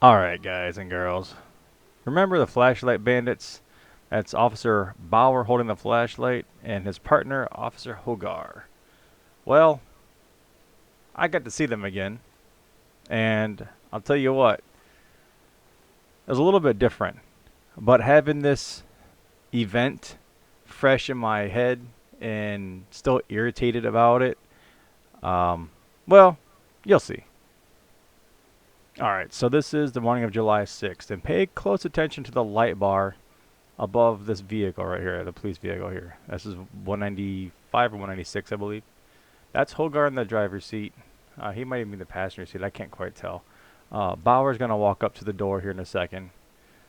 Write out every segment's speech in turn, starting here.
Alright, guys and girls. Remember the Flashlight Bandits? That's Officer Bauer holding the flashlight and his partner, Officer Hogar. Well, I got to see them again. And I'll tell you what, it was a little bit different. But having this event fresh in my head and still irritated about it, well, you'll see. Alright, so this is the morning of July 6th, and pay close attention to the light bar above this vehicle right here, the police vehicle here. This is 195 or 196, I believe. That's Hogar in the driver's seat. He might even be in the passenger seat, I can't quite tell. Bauer's going to walk up to the door here in a second.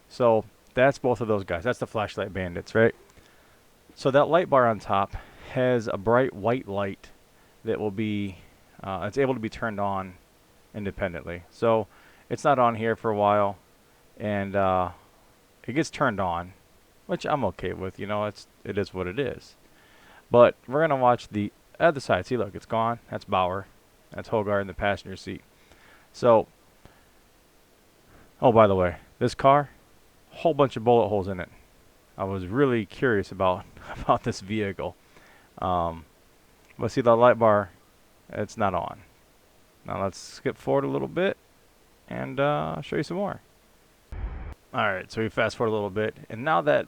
So that's both of those guys. That's the Flashlight Bandits, right? So that light bar on top has a bright white light that will be, it's able to be turned on independently. So it's not on here for a while, and it gets turned on, which I'm okay with. You know, it is what it is. But we're gonna watch the other side. See, look, it's gone. That's Bauer. That's Hogar in the passenger seat. So, oh, by the way, this car, whole bunch of bullet holes in it. I was really curious about this vehicle. But see, the light bar, it's not on. Now let's skip forward a little bit and I'll show you some more. Alright, so we fast forward a little bit, and now that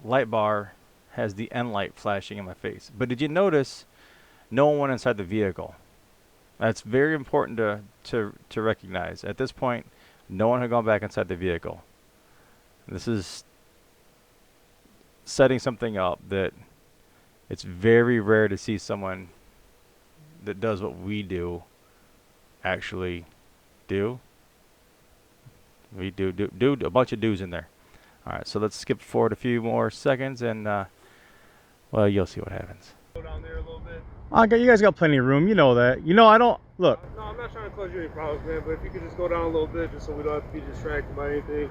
light bar has the end light flashing in my face. But did you notice no one went inside the vehicle? That's very important to recognize. At this point, no one had gone back inside the vehicle. This is setting something up that it's very rare to see someone that does what we do actually do. We do a bunch of do's in there. Alright, so let's skip forward a few more seconds and well, you'll see what happens. Go down there a little bit. You guys got plenty of room, you know that. You know I don't look. No, I'm not trying to cause you any problems, man, but if you could just go down a little bit just so we don't have to be distracted by anything,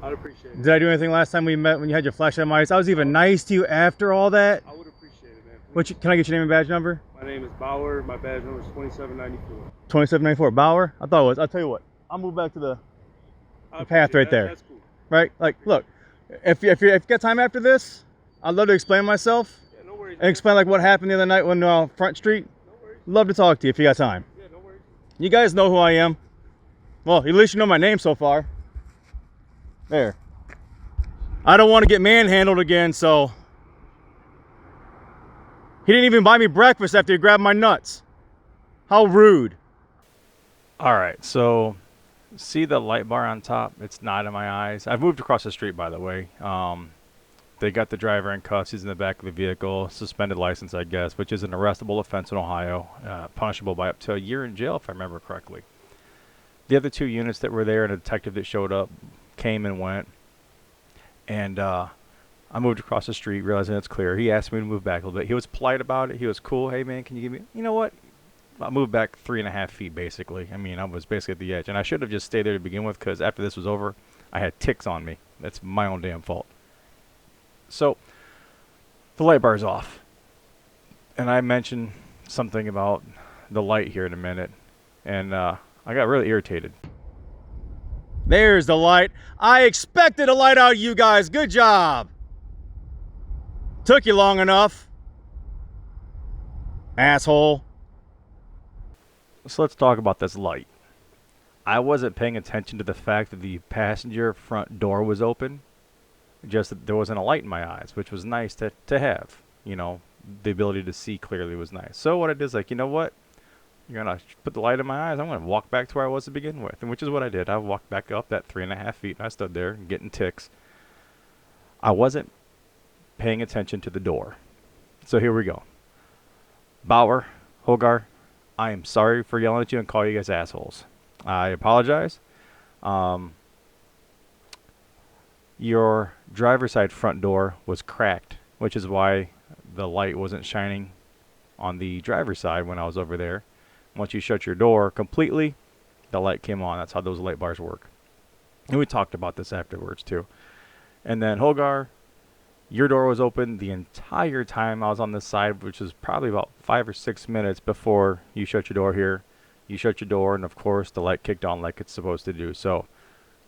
I'd appreciate it. Did I do anything last time we met when you had your flashlight in my eyes? I was even nice to you after all that. I would appreciate it, man. Can I get your name and badge number? My name is Bauer. My badge number is 2794. 2794. Bauer? I thought it was. I'll tell you what. I'll move back to the path right there. That's cool. Right? Like, look, if you got time after this, I'd love to explain myself. Yeah, no worries. And explain like what happened the other night when Front Street. No worries. Love to talk to you if you got time. Yeah, no worries. You guys know who I am. Well, at least you know my name so far. There. I don't want to get manhandled again, so. He didn't even buy me breakfast after he grabbed my nuts. How rude. Alright, so see the light bar on top? It's not in my eyes. I've moved across the street, by the way. They got the driver in cuffs. He's in the back of the vehicle. Suspended license, I guess, which is an arrestable offense in Ohio. Punishable by up to a year in jail, if I remember correctly. The other two units that were there and a detective that showed up came and went. And I moved across the street, realizing it's clear. He asked me to move back a little bit. He was polite about it. He was cool. Hey, man, can you give me... You know what? I moved back 3.5 feet, basically. I mean, I was basically at the edge. And I should have just stayed there to begin with, because after this was over, I had ticks on me. That's my own damn fault. So, the light bar's off. And I mentioned something about the light here in a minute. And I got really irritated. There's the light. I expected a light out of you guys. Good job. Took you long enough. Asshole. So let's talk about this light. I wasn't paying attention to the fact that the passenger front door was open. Just that there wasn't a light in my eyes, which was nice to have. You know, the ability to see clearly was nice. So what I did is like, you know what? You're going to put the light in my eyes. I'm going to walk back to where I was to begin with. And which is what I did. I walked back up that 3.5 feet and I stood there getting ticks. I wasn't paying attention to the door. So here we go. Bauer, Hogar, I am sorry for yelling at you and calling you guys assholes. I apologize. Your driver's side front door was cracked, which is why the light wasn't shining on the driver's side when I was over there. Once you shut your door completely, the light came on. That's how those light bars work. And we talked about this afterwards too. And then Hogar, your door was open the entire time I was on this side, which was probably about 5 or 6 minutes before you shut your door here. You shut your door, and of course the light kicked on like it's supposed to do. So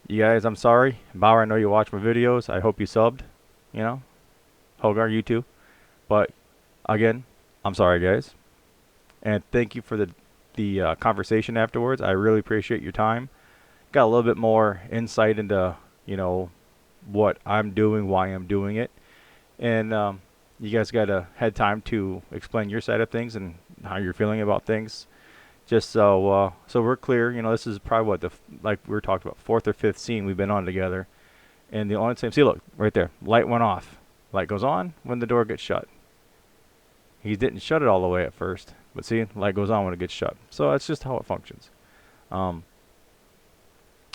You guys, I'm sorry. Bauer, I know you watch my videos. I hope you subbed. You know, Hogar, you too. But again, I'm sorry, guys. And thank you for the conversation afterwards. I really appreciate your time. Got a little bit more insight into, you know, what I'm doing, why I'm doing it. And you guys got had time to explain your side of things and how you're feeling about things. Just so we're clear, you know, this is probably what like we were talking about, fourth or fifth scene we've been on together. And the only time, see, look right there, light went off. Light goes on when the door gets shut. He didn't shut it all the way at first, but see, light goes on when it gets shut. So that's just how it functions. Um,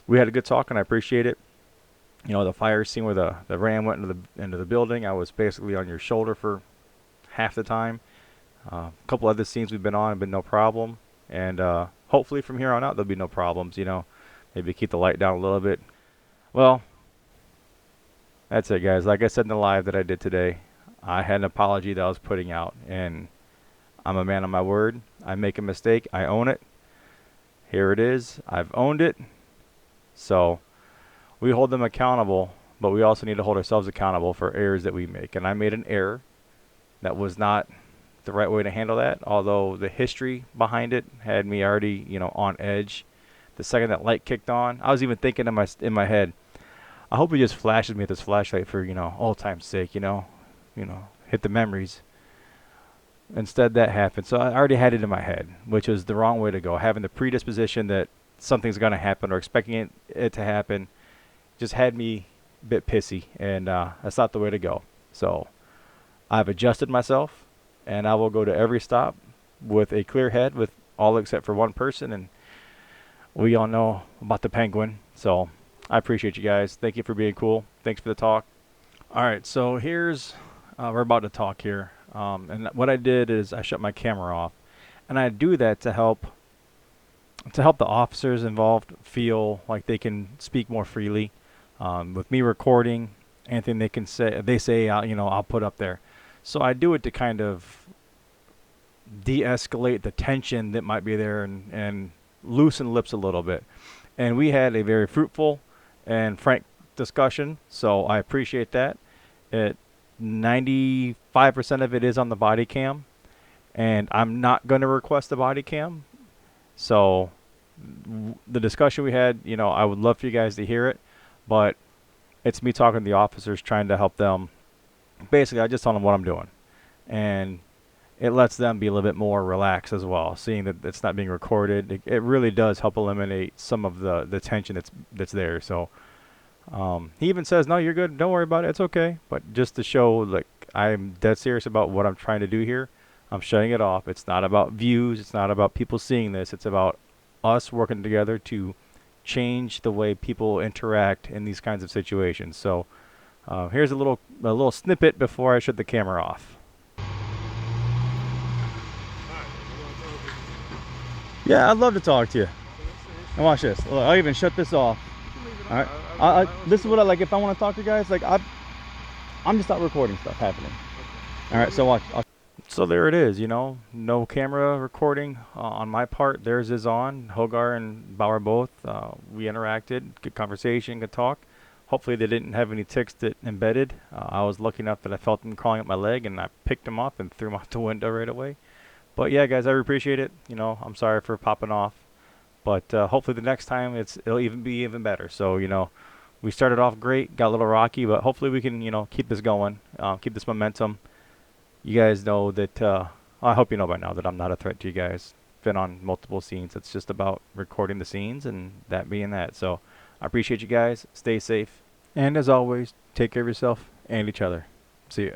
we had a good talk, and I appreciate it. You know, the fire scene where the ram went into the building, I was basically on your shoulder for half the time. A couple other scenes we've been on have been no problem, and hopefully from here on out there'll be no problems. You know, maybe keep the light down a little bit. Well, that's it, guys. Like I said in the live that I did today, I had an apology that I was putting out, and I'm a man of my word. I make a mistake, I own it. Here it is. I've owned it. So we hold them accountable, but we also need to hold ourselves accountable for errors that we make. And I made an error that was not the right way to handle that, although the history behind it had me already, you know, on edge. The second that light kicked on, I was even thinking in my head, I hope he just flashes me with this flashlight for, you know, old time's sake, you know, hit the memories. Instead, that happened. So I already had it in my head, which was the wrong way to go. Having the predisposition that something's going to happen or expecting it to happen just had me a bit pissy, and that's not the way to go. So I've adjusted myself, and I will go to every stop with a clear head with all except for one person, and we all know about the penguin. So I appreciate you guys. Thank you for being cool. Thanks for the talk. All right, so here's we're about to talk here, and what I did is I shut my camera off, and I do that to help the officers involved feel like they can speak more freely. With me recording, anything they say, I'll put up there. So I do it to kind of de-escalate the tension that might be there and loosen lips a little bit. And we had a very fruitful and frank discussion, so I appreciate that. 95% of it is on the body cam, and I'm not going to request the body cam. So the discussion we had, you know, I would love for you guys to hear it, but it's me talking to the officers, trying to help them. Basically, I just tell them what I'm doing, and it lets them be a little bit more relaxed as well, seeing that it's not being recorded. It really does help eliminate some of the tension that's there. So he even says, no, you're good, don't worry about it, it's okay. But just to show, like, I'm dead serious about what I'm trying to do here. I'm shutting it off. It's not about views, it's not about people seeing this, it's about us working together to change the way people interact in these kinds of situations. So here's a little snippet before I shut the camera off. Yeah, I'd love to talk to you. Now watch this. Look, I'll even shut this off. All right. This is what I like. If I want to talk to you guys, like I'm just not recording stuff happening. All right. So watch. So there it is. You know, no camera recording on my part. Theirs is on. Hogar and Bauer both. We interacted. Good conversation. Good talk. Hopefully they didn't have any ticks that embedded. I was lucky enough that I felt them crawling up my leg, and I picked them up and threw them out the window right away. But yeah, guys, I appreciate it. You know, I'm sorry for popping off, but hopefully the next time it'll be even better. So, you know, we started off great, got a little rocky, but hopefully we can, you know, keep this going, keep this momentum. You guys know that I hope you know by now that I'm not a threat to you guys. Been on multiple scenes. It's just about recording the scenes and that being that. So I appreciate you guys. Stay safe, and as always, take care of yourself and each other. See ya.